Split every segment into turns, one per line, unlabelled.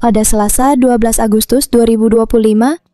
Pada Selasa 12 Agustus 2025,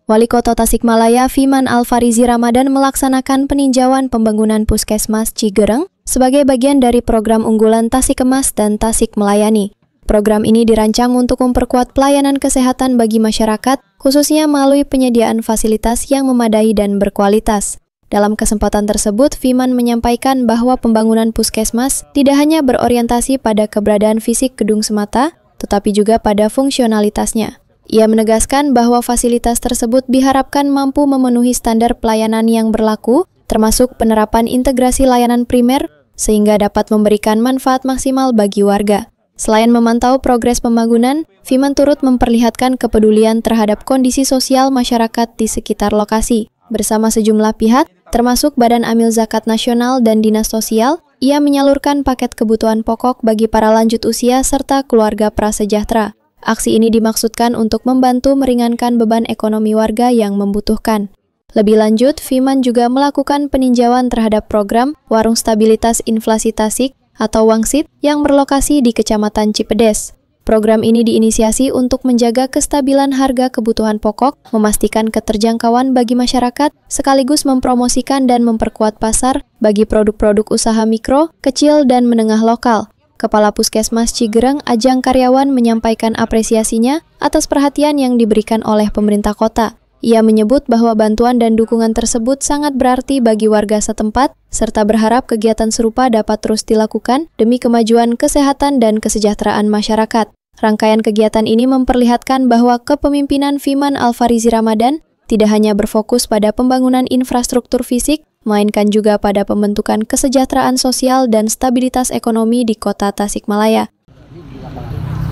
Wali Kota Tasikmalaya Fiman Alfarizi Ramadan melaksanakan peninjauan pembangunan Puskesmas Cigereng sebagai bagian dari program unggulan Tasikemas dan Tasik Melayani. Program ini dirancang untuk memperkuat pelayanan kesehatan bagi masyarakat, khususnya melalui penyediaan fasilitas yang memadai dan berkualitas. Dalam kesempatan tersebut, Fiman menyampaikan bahwa pembangunan Puskesmas tidak hanya berorientasi pada keberadaan fisik gedung semata, tetapi juga pada fungsionalitasnya. Ia menegaskan bahwa fasilitas tersebut diharapkan mampu memenuhi standar pelayanan yang berlaku, termasuk penerapan integrasi layanan primer, sehingga dapat memberikan manfaat maksimal bagi warga. Selain memantau progres pembangunan, Fiman turut memperlihatkan kepedulian terhadap kondisi sosial masyarakat di sekitar lokasi. Bersama sejumlah pihak, termasuk Badan Amil Zakat Nasional dan Dinas Sosial, ia menyalurkan paket kebutuhan pokok bagi para lanjut usia serta keluarga prasejahtera. Aksi ini dimaksudkan untuk membantu meringankan beban ekonomi warga yang membutuhkan. Lebih lanjut, Fiman juga melakukan peninjauan terhadap program Warung Stabilitas Inflasi Tasik atau Wangsit yang berlokasi di Kecamatan Cipedes. Program ini diinisiasi untuk menjaga kestabilan harga kebutuhan pokok, memastikan keterjangkauan bagi masyarakat, sekaligus mempromosikan dan memperkuat pasar bagi produk-produk usaha mikro, kecil, dan menengah lokal. Kepala Puskesmas Cigereng, Ajang Karyawan, menyampaikan apresiasinya atas perhatian yang diberikan oleh pemerintah kota. Ia menyebut bahwa bantuan dan dukungan tersebut sangat berarti bagi warga setempat, serta berharap kegiatan serupa dapat terus dilakukan demi kemajuan kesehatan dan kesejahteraan masyarakat. Rangkaian kegiatan ini memperlihatkan bahwa kepemimpinan Fiman Alfarizi Ramadan tidak hanya berfokus pada pembangunan infrastruktur fisik, melainkan juga pada pembentukan kesejahteraan sosial dan stabilitas ekonomi di Kota Tasikmalaya.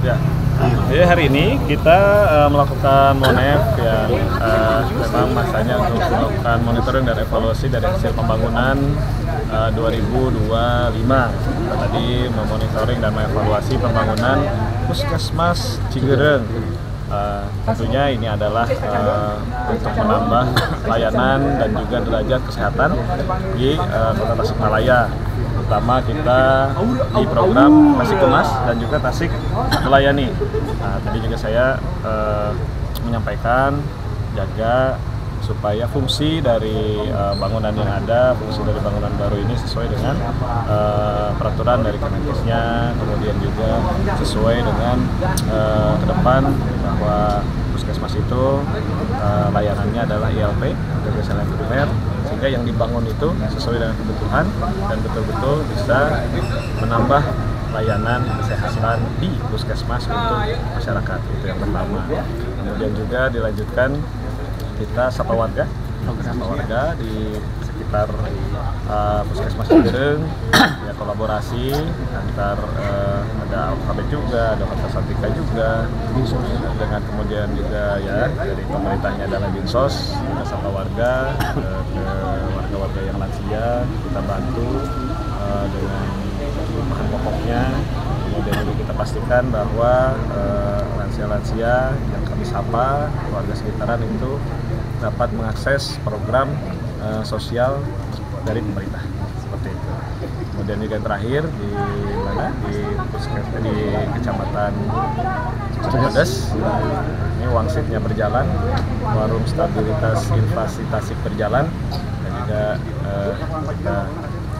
Ya, jadi hari ini kita melakukan MONEF yang memang masanya untuk melakukan monitoring dan evaluasi dari hasil pembangunan 2025. Kita tadi memonitoring dan mengevaluasi pembangunan Puskesmas Cigereng. Tentunya ini adalah untuk menambah layanan dan juga derajat kesehatan di Kota Tasikmalaya. Terutama kita di program Tasikemas dan juga Tasik Melayani. Tadi juga saya menyampaikan jaga supaya fungsi dari bangunan yang ada, fungsi dari bangunan baru ini sesuai dengan peraturan dari Kemenkesnya, kemudian juga sesuai dengan ke depan bahwa Puskesmas itu layanannya adalah ILP, integrasi layanan primer, sehingga yang dibangun itu sesuai dengan kebutuhan dan betul-betul bisa menambah layanan kesehatan di Puskesmas untuk masyarakat. Itu yang pertama. Kemudian juga dilanjutkan kita sapa warga di sekitar Puskesmas Cigereng, ya kolaborasi antar ada Alfabet juga, ada Kota Santika juga, dengan kemudian juga ya dari pemerintahnya adalah Dinsos, kita sapa warga ke warga-warga yang lansia, kita bantu dengan bahan pokoknya. Kemudian juga kita pastikan bahwa lansia-lansia yang kami sapa, warga sekitaran itu dapat mengakses program sosial dari pemerintah seperti itu. Kemudian juga terakhir di Kecamatan Cipedes, ini Wangsitnya berjalan, Warung Stabilitas Inflasi Tasik berjalan, dan juga kita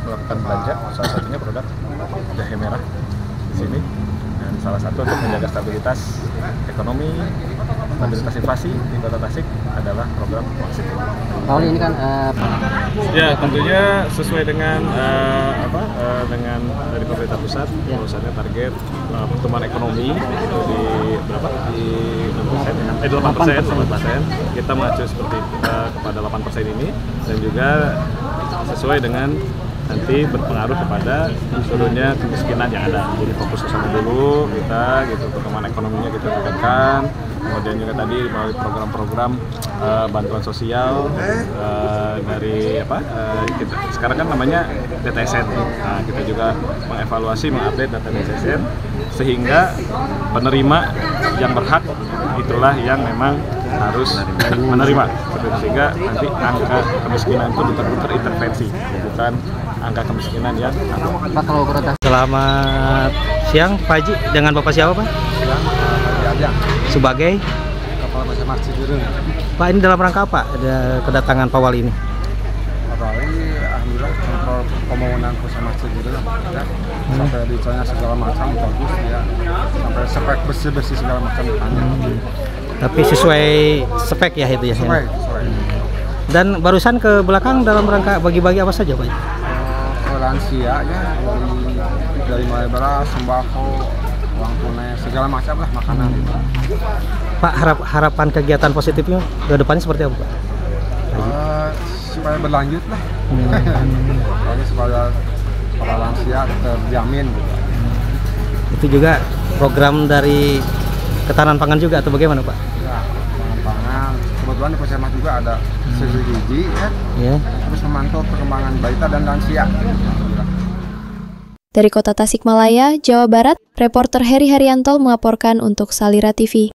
melakukan belanja, salah satunya produk jahe merah di sini, dan salah satu untuk menjaga stabilitas ekonomi, stabilitas inflasi di Kota Tasik adalah program Wangsit.
Kalau ini kan
ya tentunya sesuai dengan dengan dari pemerintah pusat, bahwasannya target pertumbuhan ekonomi itu di berapa? Di 8%. Kita mengacu seperti kepada 8% ini, dan juga sesuai dengan nanti berpengaruh kepada turunnya kemiskinan yang ada. Jadi fokus ke sana dulu kita gitu, perkembangan ekonominya kita tingkatkan. Kemudian juga tadi melalui program-program bantuan sosial dari kita, sekarang kan namanya DTSN. Nah, kita juga mengevaluasi, mengupdate data DTSN sehingga penerima yang berhak itulah yang memang harus menerima, sehingga nanti angka kemiskinan itu betul-betul terintervensi, bukan angka kemiskinan yang
Selamat siang Pak Haji, dengan Bapak siapa Pak?
Yang
Panjang
sebagai
Kepala Puskesmas Cigereng.
Pak, ini dalam rangka apa ada kedatangan Pak Wali ini?
Pak Wali alhamdulillah kontrol pembangunan Puskesmas Cigereng ya. Sampai ditanya segala macam bagus ya. Sampai spek besi segala macam ditanya.
Tapi sesuai spek ya itu ya.
Sesuai.
Dan barusan ke belakang dalam rangka bagi-bagi apa saja Pak?
Ke lansia ya, dari mulai beras, sembako, uang tunai, segala macam lah makanan.
Pak, harapan kegiatan positifnya ke depannya seperti apa Pak?
Supaya berlanjut lah. Supaya para lansia terjamin gitu.
Itu juga program dari ketahanan pangan juga atau bagaimana Pak?
Ya, pangan. Kebetulan di Puskesmas juga ada gizi ya. Terus memantau perkembangan balita dan lansia.
Dari Kota Tasikmalaya, Jawa Barat, reporter Heri Haryanto melaporkan untuk Salira TV.